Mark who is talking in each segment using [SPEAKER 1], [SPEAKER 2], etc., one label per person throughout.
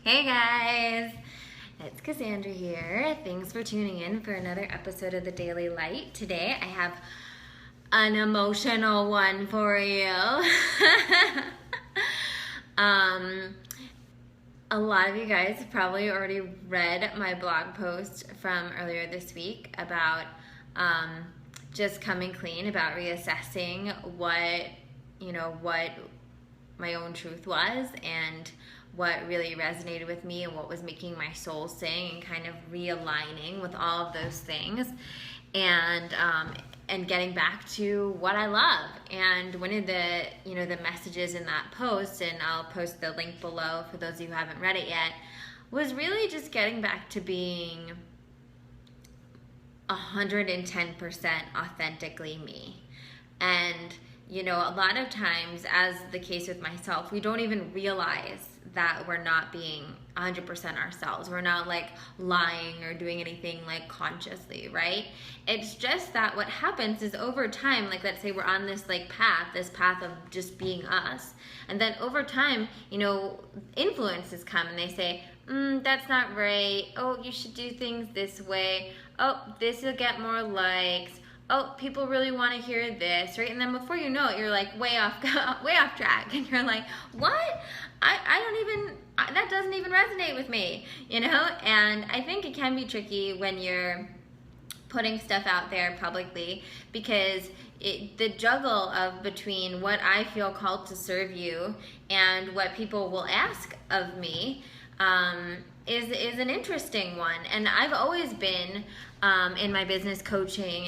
[SPEAKER 1] Hey guys, it's Cassandra here. Thanks for tuning in for another episode of the Daily Light. Today I have an emotional one for you. A lot of you guys have probably already read my blog post from earlier this week about just coming clean, about reassessing what my own truth was and what really resonated with me and what was making my soul sing, and kind of realigning with all of those things, and getting back to what I love. And one of the the messages in that post, and I'll post the link below for those of you who haven't read it yet, was really just getting back to being 110% authentically me. And a lot of times, as the case with myself, we don't even realize that we're not being 100% ourselves. We're not like lying or doing anything like consciously, right? It's just that what happens is over time, like let's say we're on this path of just being us. And then over time, influences come and they say, that's not right. Oh, you should do things this way. Oh, this will get more likes. Oh, people really want to hear this, right? And then before you know it, you're like way off track, and you're like, what? That doesn't even resonate with me, And I think it can be tricky when you're putting stuff out there publicly, because the juggle of between what I feel called to serve you and what people will ask of me is an interesting one. And I've always been in my business coaching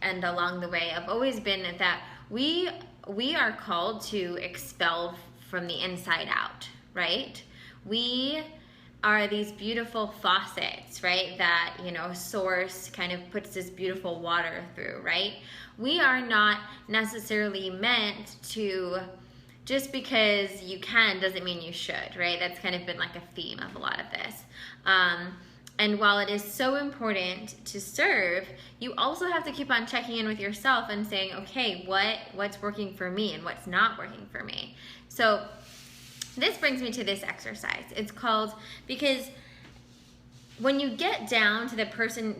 [SPEAKER 1] and along the way, I've always been that we are called to expel from the inside out, right? We are these beautiful faucets, right? That, source kind of puts this beautiful water through, right? We are not necessarily meant to, just because you can doesn't mean you should, right? That's kind of been like a theme of a lot of this. And while it is so important to serve, you also have to keep on checking in with yourself and saying, okay, what's working for me and what's not working for me? So this brings me to this exercise. It's called, because when you get down to the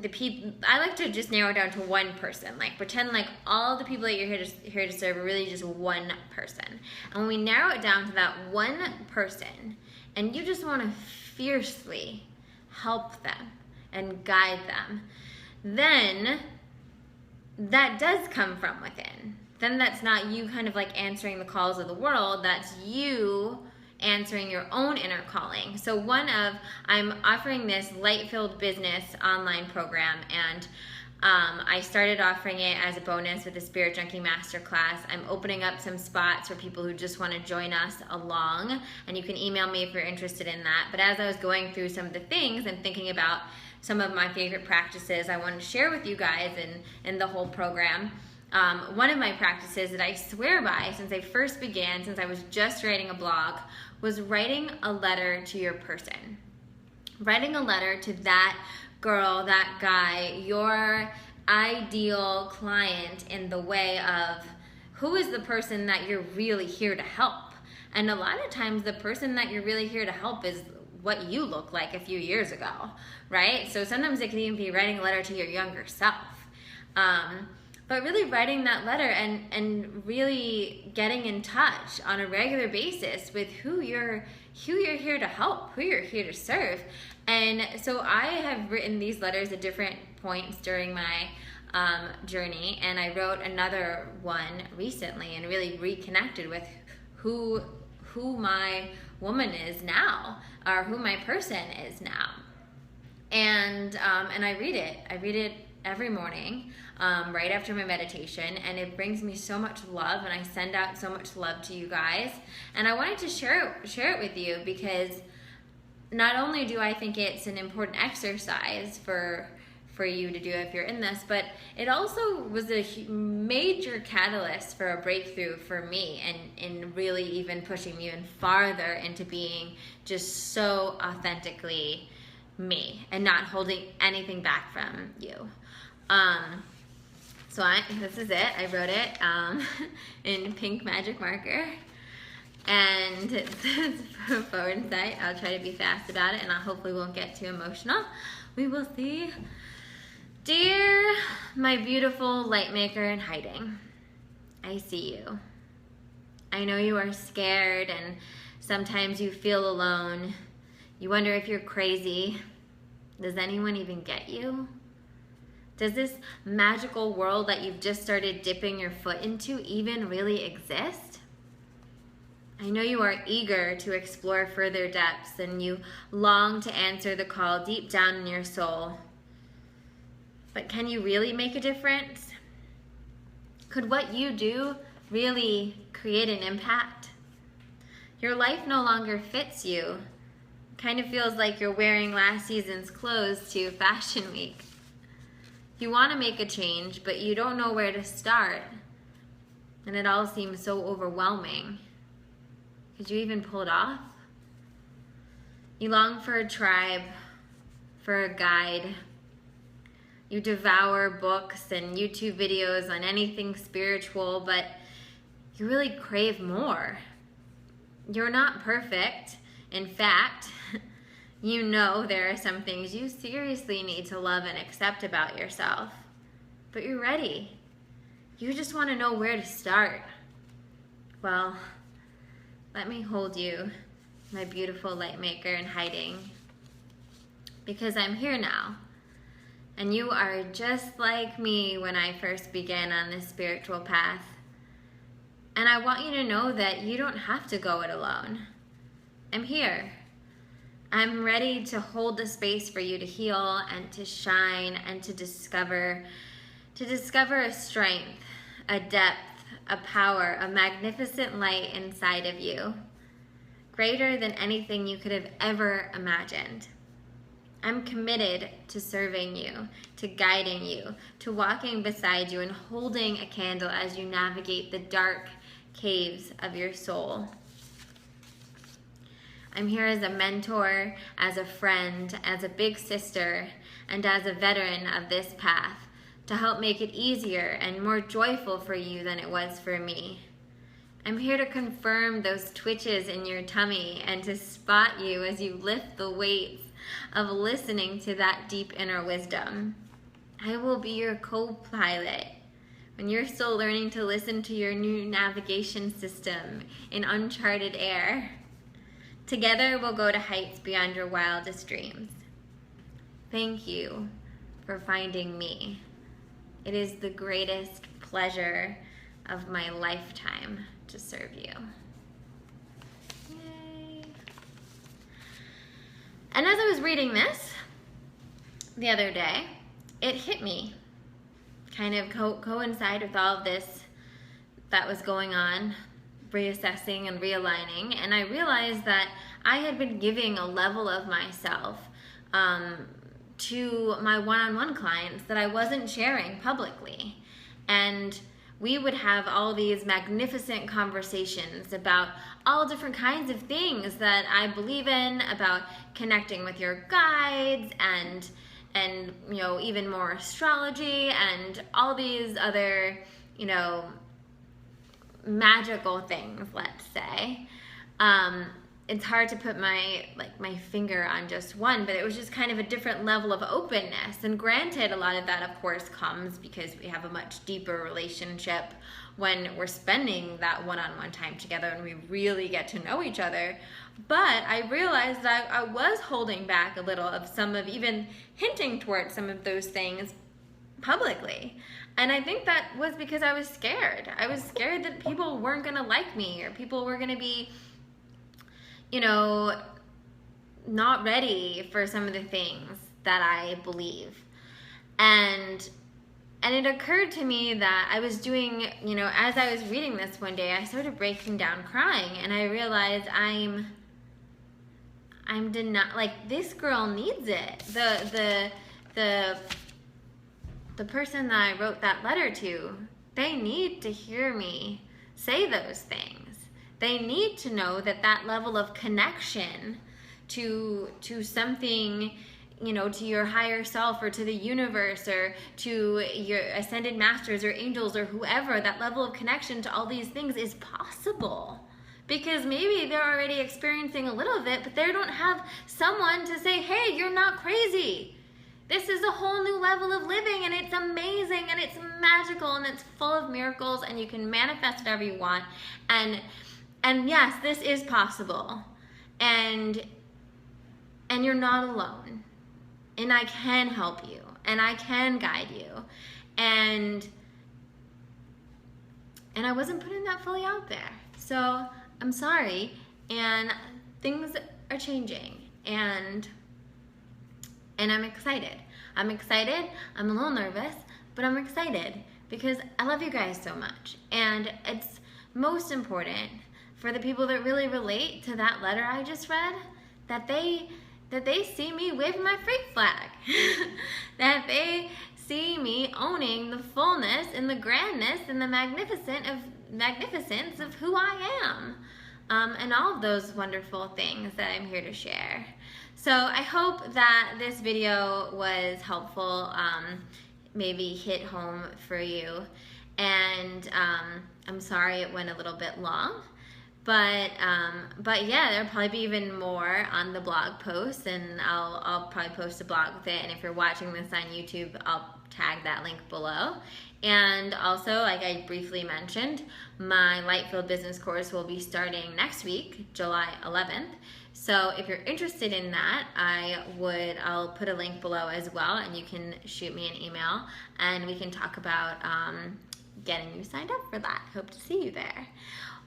[SPEAKER 1] people, I like to just narrow it down to one person. Like pretend like all the people that you're here to serve are really just one person. And when we narrow it down to that one person, and you just want to fiercely help them and guide them, then that does come from within. Then that's not you kind of like answering the calls of the world, that's you answering your own inner calling. So I'm offering this light-filled business online program, and I started offering it as a bonus with the Spirit Junkie Masterclass. I'm opening up some spots for people who just want to join us along, and you can email me if you're interested in that. But as I was going through some of the things and thinking about some of my favorite practices I wanted to share with you guys in the whole program, one of my practices that I swear by since I first began, since I was just writing a blog, was writing a letter to your person. Writing a letter to that girl, that guy, your ideal client, in the way of who is the person that you're really here to help. And a lot of times the person that you're really here to help is what you look like a few years ago, right? So sometimes it can even be writing a letter to your younger self. But really writing that letter and really getting in touch on a regular basis with who you're here to help, who you're here to serve. And so I have written these letters at different points during my journey, and I wrote another one recently and really reconnected with who my woman is now, or who my person is now. And I read it every morning, right after my meditation, and it brings me so much love, and I send out so much love to you guys. And I wanted to share it with you, because not only do I think it's an important exercise for you to do if you're in this, but it also was a major catalyst for a breakthrough for me, and in really even pushing me even farther into being just so authentically me and not holding anything back from you. So this is it. I wrote it in pink magic marker. And this forward side, I'll try to be fast about it, and I hopefully won't get too emotional. We will see. Dear my beautiful light maker in hiding, I see you. I know you are scared, and sometimes you feel alone. You wonder if you're crazy. Does anyone even get you? Does this magical world that you've just started dipping your foot into even really exist? I know you are eager to explore further depths, and you long to answer the call deep down in your soul. But can you really make a difference? Could what you do really create an impact? Your life no longer fits you. It kind of feels like you're wearing last season's clothes to Fashion Week. You want to make a change, but you don't know where to start. And it all seems so overwhelming. Could you even pull it off? You long for a tribe, for a guide. You devour books and YouTube videos on anything spiritual, but you really crave more. You're not perfect. In fact, you know there are some things you seriously need to love and accept about yourself. But you're ready. You just want to know where to start. Well, let me hold you, my beautiful light maker in hiding, because I'm here now. And you are just like me when I first began on this spiritual path. And I want you to know that you don't have to go it alone. I'm here. I'm ready to hold the space for you to heal and to shine and to discover a strength, a depth, a power, a magnificent light inside of you, greater than anything you could have ever imagined. I'm committed to serving you, to guiding you, to walking beside you and holding a candle as you navigate the dark caves of your soul. I'm here as a mentor, as a friend, as a big sister, and as a veteran of this path to help make it easier and more joyful for you than it was for me. I'm here to confirm those twitches in your tummy and to spot you as you lift the weights of listening to that deep inner wisdom. I will be your co-pilot when you're still learning to listen to your new navigation system in uncharted air. Together we'll go to heights beyond your wildest dreams. Thank you for finding me. It is the greatest pleasure of my lifetime to serve you. Yay. And as I was reading this the other day, it hit me, kind of coincide with all of this that was going on, reassessing and realigning, and I realized that I had been giving a level of myself to my one-on-one clients that I wasn't sharing publicly. And we would have all these magnificent conversations about all different kinds of things that I believe in, about connecting with your guides and you know, even more astrology and all these other, you know, magical things, let's say. It's hard to put my finger on just one, but it was just kind of a different level of openness. And granted, a lot of that, of course, comes because we have a much deeper relationship when we're spending that one-on-one time together and we really get to know each other. But I realized that I was holding back a little of some of, even hinting towards some of those things publicly. And I think that was because I was scared. I was scared that people weren't going to like me, or people were going to be, you know, not ready for some of the things that I believe. And it occurred to me that I was doing, you know, as I was reading this one day, I started breaking down crying, and I realized I'm like, this girl needs it. The person that I wrote that letter to, they need to hear me say those things. They need to know that that level of connection to something, you know, to your higher self or to the universe or to your ascended masters or angels or whoever, that level of connection to all these things is possible. because maybe they're already experiencing a little of it, but they don't have someone to say, hey, you're not crazy. This is a whole new level of living, and it's amazing, and it's magical, and it's full of miracles, and you can manifest whatever you want. And yes, this is possible. And you're not alone. And I can help you, and I can guide you. And I wasn't putting that fully out there. So I'm sorry, and things are changing, and I'm excited. I'm excited. I'm a little nervous, but I'm excited because I love you guys so much. And it's most important for the people that really relate to that letter I just read, that they see me waving my freak flag, that they see me owning the fullness and the grandness and the magnificence of who I am, and all of those wonderful things that I'm here to share. So I hope that this video was helpful, maybe hit home for you, and I'm sorry it went a little bit long. But yeah, there'll probably be even more on the blog post, and I'll probably post a blog with it. And if you're watching this on YouTube, I'll tag that link below. And also, like I briefly mentioned, my Light-Filled Business course will be starting next week, July 11th. So if you're interested in that, I'll put a link below as well, and you can shoot me an email, and we can talk about getting you signed up for that. Hope to see you there.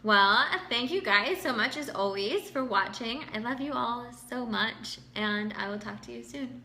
[SPEAKER 1] Well, thank you guys so much as always for watching. I love you all so much, and I will talk to you soon.